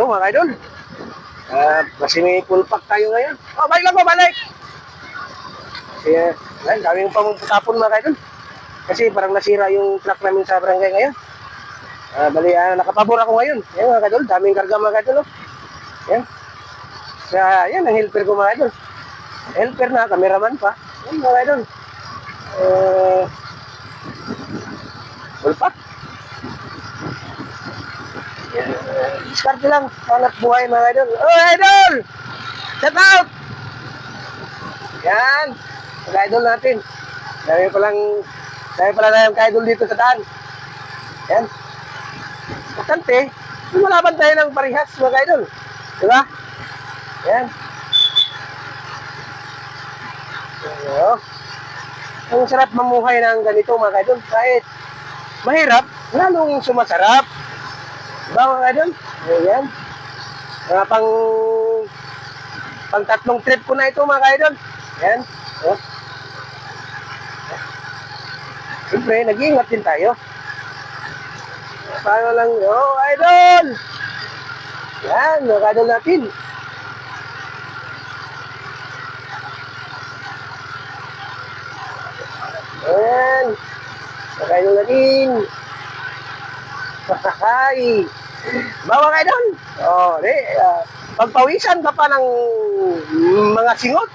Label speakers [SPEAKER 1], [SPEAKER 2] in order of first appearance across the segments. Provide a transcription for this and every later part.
[SPEAKER 1] Ito mga idol. Kasi may full pack tayo ngayon. Oh, balik lang po, balik! Kasi, daming pamutapon mga idol. Kasi parang nasira yung truck namin sa barangay ngayon. Nakapabor ako ngayon. Yan mga idol, daming karga mga idol. Oh. Yan. Yan ang helper ko mga idol. Helper na, cameraman pa. Yan mga idol. Full pack. Start lang, hanap buhay mga idol. Oh, idol! Shout out! Yan, mga idol natin. Dami pala tayong ka-idol dito sa daan. Yan. Bastante, lumalaban tayo ng parehas mga idol. Diba? Yan. Yan. Ang sarap mamuhay ng ganito mga idol. Kahit mahirap, lalong sumasarap. Diba mga idol? Ayan. Mga pang tatlong trip ko na ito mga idol. Ayan. Oh. Siyempre, nag-iingat din tayo. Paano lang, oh idol! Yan, mga idol natin. Ayan. Mga idol natin. Hi! Bawang idol! Oh, pagpawisan ka pa ng mga singot.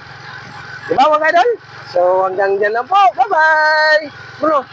[SPEAKER 1] Di ba mga idol? So hanggang dyan lang po. Bye-bye! Bruno!